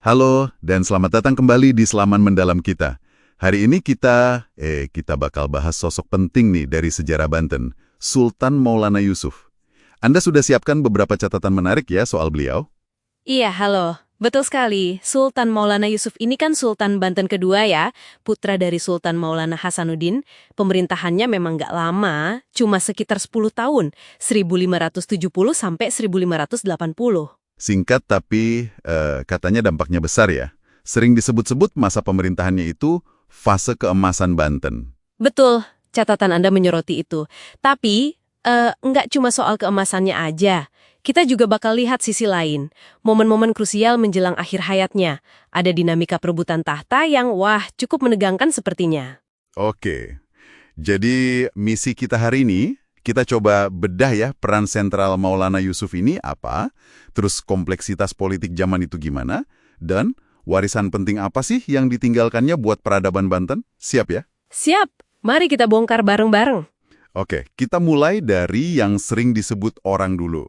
Halo, dan selamat datang kembali di Selaman Mendalam kita. Hari ini kita bakal bahas sosok penting nih dari sejarah Banten, Sultan Maulana Yusuf. Anda sudah siapkan beberapa catatan menarik ya soal beliau? Iya, halo. Betul sekali. Sultan Maulana Yusuf ini kan Sultan Banten kedua ya, putra dari Sultan Maulana Hasanuddin. Pemerintahannya memang nggak lama, cuma sekitar 10 tahun, 1570 sampai 1580. Singkat tapi katanya dampaknya besar ya. Sering disebut-sebut masa pemerintahannya itu fase keemasan Banten. Betul, catatan Anda menyoroti itu. Tapi, nggak cuma soal keemasannya aja. Kita juga bakal lihat sisi lain. Momen-momen krusial menjelang akhir hayatnya. Ada dinamika perebutan tahta yang, cukup menegangkan sepertinya. Oke, jadi misi kita hari ini, kita coba bedah ya peran sentral Maulana Yusuf ini apa, terus kompleksitas politik zaman itu gimana, dan warisan penting apa sih yang ditinggalkannya buat peradaban Banten? Siap ya? Siap, mari kita bongkar bareng-bareng. Oke, kita mulai dari yang sering disebut orang dulu.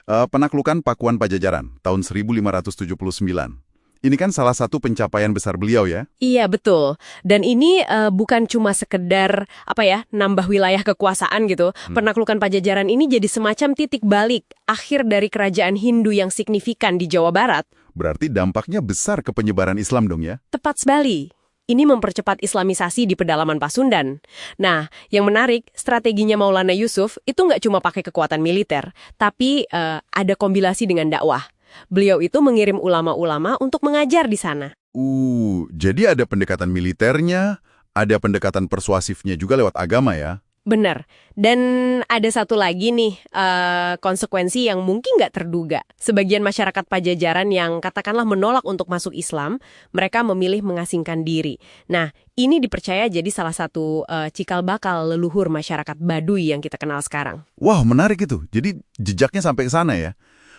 Penaklukan Pakuan Pajajaran, tahun 1579. Ini kan salah satu pencapaian besar beliau ya? Iya, betul. Dan ini bukan cuma sekedar, nambah wilayah kekuasaan gitu. Penaklukan Pajajaran ini jadi semacam titik balik akhir dari kerajaan Hindu yang signifikan di Jawa Barat. Berarti dampaknya besar ke penyebaran Islam dong ya? Tepat sekali. Ini mempercepat islamisasi di pedalaman Pasundan. Nah, yang menarik, strateginya Maulana Yusuf itu nggak cuma pakai kekuatan militer, tapi ada kombinasi dengan dakwah. Beliau itu mengirim ulama-ulama untuk mengajar di sana. Jadi ada pendekatan militernya, ada pendekatan persuasifnya juga lewat agama ya? Benar. Dan ada satu lagi nih, konsekuensi yang mungkin nggak terduga. Sebagian masyarakat Pajajaran yang katakanlah menolak untuk masuk Islam, mereka memilih mengasingkan diri. Nah, ini dipercaya jadi salah satu cikal bakal leluhur masyarakat Baduy yang kita kenal sekarang. Wah, menarik itu. Jadi jejaknya sampai ke sana ya?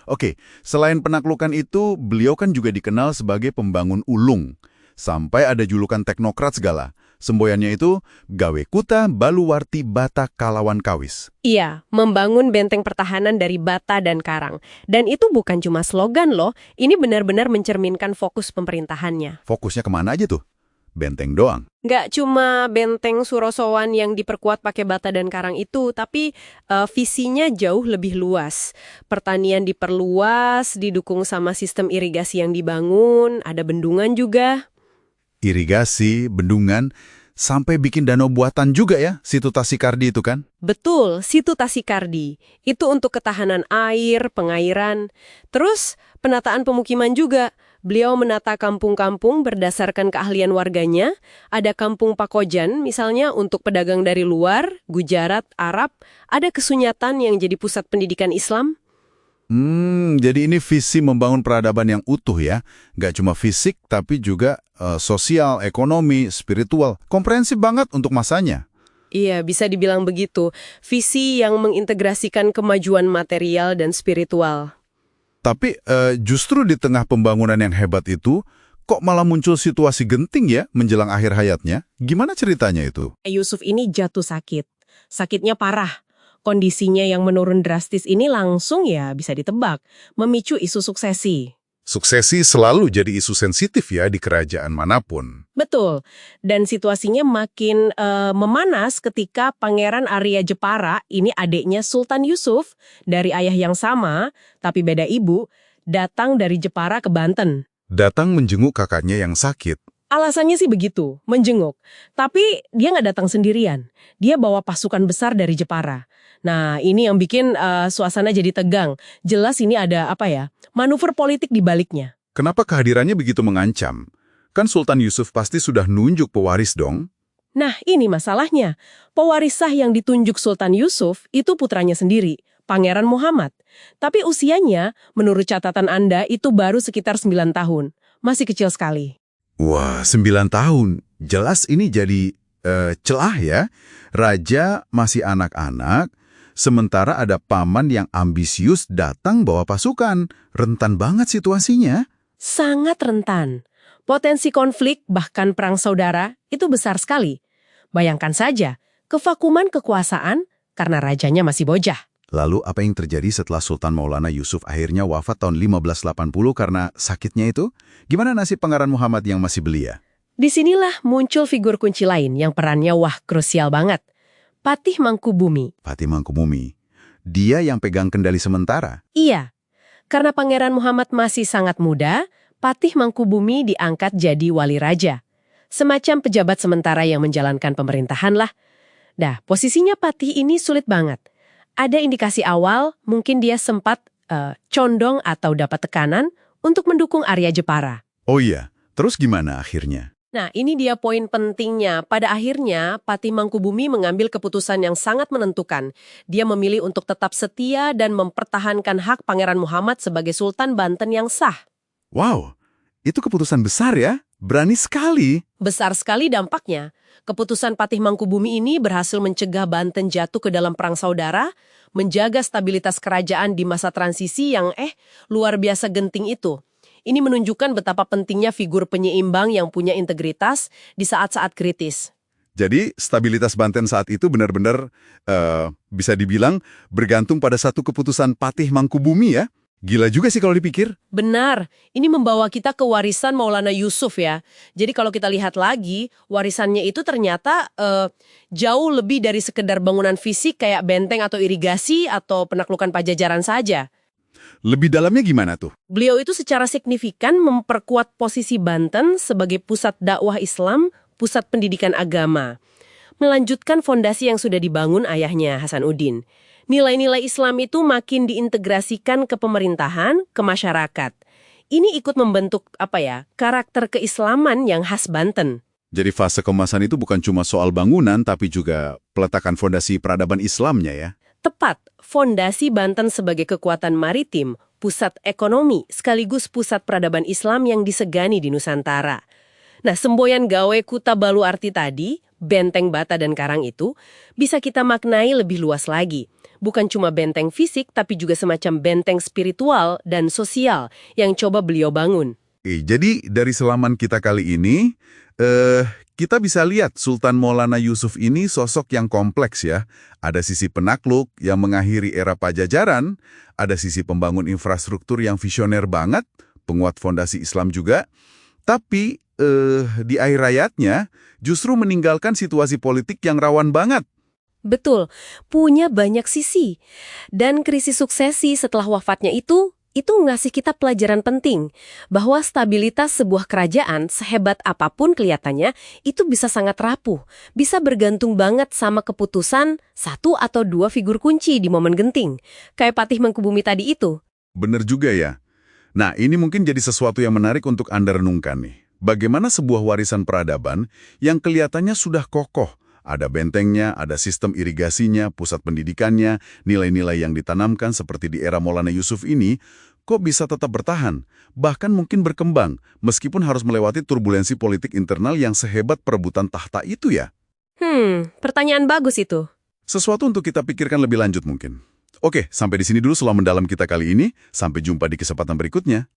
Oke, selain penaklukan itu, beliau kan juga dikenal sebagai pembangun ulung. Sampai ada julukan teknokrat segala. Semboyannya itu, Gawe Kuta Baluwarti Bata Kalawan Kawis. Iya, membangun benteng pertahanan dari bata dan karang. Dan itu bukan cuma slogan loh, ini benar-benar mencerminkan fokus pemerintahannya. Fokusnya kemana aja tuh? Benteng doang. Nggak cuma benteng Surosowan yang diperkuat pakai bata dan karang itu, tapi visinya jauh lebih luas. Pertanian diperluas, didukung sama sistem irigasi yang dibangun, ada bendungan juga. Irigasi, bendungan, sampai bikin danau buatan juga ya, Situ Tasikardi itu kan? Betul, Situ Tasikardi. Itu untuk ketahanan air, pengairan. Terus, penataan pemukiman juga. Beliau menata kampung-kampung berdasarkan keahlian warganya. Ada kampung Pakojan, misalnya untuk pedagang dari luar, Gujarat, Arab. Ada Kesunyatan yang jadi pusat pendidikan Islam. Jadi ini visi membangun peradaban yang utuh ya. Nggak cuma fisik, tapi juga sosial, ekonomi, spiritual. Komprehensif banget untuk masanya. Iya, bisa dibilang begitu. Visi yang mengintegrasikan kemajuan material dan spiritual. Tapi justru di tengah pembangunan yang hebat itu, kok malah muncul situasi genting ya menjelang akhir hayatnya? Gimana ceritanya itu? Yusuf ini jatuh sakit. Sakitnya parah. Kondisinya yang menurun drastis ini langsung ya bisa ditebak, memicu isu suksesi. Suksesi selalu jadi isu sensitif ya di kerajaan manapun. Betul. Dan situasinya makin memanas ketika Pangeran Arya Jepara, ini adiknya Sultan Yusuf, dari ayah yang sama, tapi beda ibu, datang dari Jepara ke Banten. Datang menjenguk kakaknya yang sakit. Alasannya sih begitu, menjenguk. Tapi dia nggak datang sendirian. Dia bawa pasukan besar dari Jepara. Nah, ini yang bikin suasana jadi tegang. Jelas ini ada manuver politik di baliknya. Kenapa kehadirannya begitu mengancam? Kan Sultan Yusuf pasti sudah nunjuk pewaris dong? Nah, ini masalahnya. Pewaris sah yang ditunjuk Sultan Yusuf itu putranya sendiri, Pangeran Muhammad. Tapi usianya, menurut catatan Anda, itu baru sekitar 9 tahun. Masih kecil sekali. Wah, 9 tahun. Jelas ini jadi celah ya. Raja masih anak-anak, sementara ada paman yang ambisius datang bawa pasukan. Rentan banget situasinya. Sangat rentan. Potensi konflik, bahkan perang saudara, itu besar sekali. Bayangkan saja, kevakuman kekuasaan karena rajanya masih bocah. Lalu apa yang terjadi setelah Sultan Maulana Yusuf akhirnya wafat tahun 1580 karena sakitnya itu? Gimana nasib Pangeran Muhammad yang masih belia? Disinilah muncul figur kunci lain yang perannya krusial banget. Patih Mangkubumi. Patih Mangkubumi. Dia yang pegang kendali sementara. Iya, karena Pangeran Muhammad masih sangat muda, Patih Mangkubumi diangkat jadi wali raja. Semacam pejabat sementara yang menjalankan pemerintahan lah. Nah, posisinya Patih ini sulit banget. Ada indikasi awal mungkin dia sempat condong atau dapat tekanan untuk mendukung Arya Jepara. Oh iya, terus gimana akhirnya? Nah, ini dia poin pentingnya. Pada akhirnya, Patih Mangkubumi mengambil keputusan yang sangat menentukan. Dia memilih untuk tetap setia dan mempertahankan hak Pangeran Muhammad sebagai Sultan Banten yang sah. Wow, itu keputusan besar ya? Berani sekali. Besar sekali dampaknya. Keputusan Patih Mangkubumi ini berhasil mencegah Banten jatuh ke dalam perang saudara, menjaga stabilitas kerajaan di masa transisi yang luar biasa genting itu. Ini menunjukkan betapa pentingnya figur penyeimbang yang punya integritas di saat-saat kritis. Jadi stabilitas Banten saat itu benar-benar bisa dibilang bergantung pada satu keputusan Patih Mangkubumi ya? Gila juga sih kalau dipikir. Benar, ini membawa kita ke warisan Maulana Yusuf ya. Jadi kalau kita lihat lagi, warisannya itu ternyata jauh lebih dari sekedar bangunan fisik kayak benteng atau irigasi atau penaklukan Pajajaran saja. Lebih dalamnya gimana tuh? Beliau itu secara signifikan memperkuat posisi Banten sebagai pusat dakwah Islam, pusat pendidikan agama. Melanjutkan fondasi yang sudah dibangun ayahnya Hasanuddin. Nilai-nilai Islam itu makin diintegrasikan ke pemerintahan, ke masyarakat. Ini ikut membentuk karakter keislaman yang khas Banten. Jadi fase kemasan itu bukan cuma soal bangunan, tapi juga peletakan fondasi peradaban Islamnya ya? Tepat, fondasi Banten sebagai kekuatan maritim, pusat ekonomi, sekaligus pusat peradaban Islam yang disegani di Nusantara. Nah, semboyan gawe Kuta Balu Arti tadi, benteng bata dan karang itu, bisa kita maknai lebih luas lagi. Bukan cuma benteng fisik, tapi juga semacam benteng spiritual dan sosial yang coba beliau bangun. Jadi dari selaman kita kali ini, kita bisa lihat Sultan Maulana Yusuf ini sosok yang kompleks ya. Ada sisi penakluk yang mengakhiri era Pajajaran, ada sisi pembangun infrastruktur yang visioner banget, penguat fondasi Islam juga, tapi di akhir hayatnya justru meninggalkan situasi politik yang rawan banget. Betul, punya banyak sisi. Dan krisis suksesi setelah wafatnya itu ngasih kita pelajaran penting. Bahwa stabilitas sebuah kerajaan, sehebat apapun kelihatannya, itu bisa sangat rapuh. Bisa bergantung banget sama keputusan satu atau dua figur kunci di momen genting. Kayak Patih Mangkubumi tadi itu. Bener juga ya. Nah, ini mungkin jadi sesuatu yang menarik untuk Anda renungkan nih. Bagaimana sebuah warisan peradaban yang kelihatannya sudah kokoh, ada bentengnya, ada sistem irigasinya, pusat pendidikannya, nilai-nilai yang ditanamkan seperti di era Maulana Yusuf ini, kok bisa tetap bertahan, bahkan mungkin berkembang, meskipun harus melewati turbulensi politik internal yang sehebat perebutan tahta itu ya? Pertanyaan bagus itu. Sesuatu untuk kita pikirkan lebih lanjut mungkin. Oke, sampai di sini dulu Selam Mendalam kita kali ini. Sampai jumpa di kesempatan berikutnya.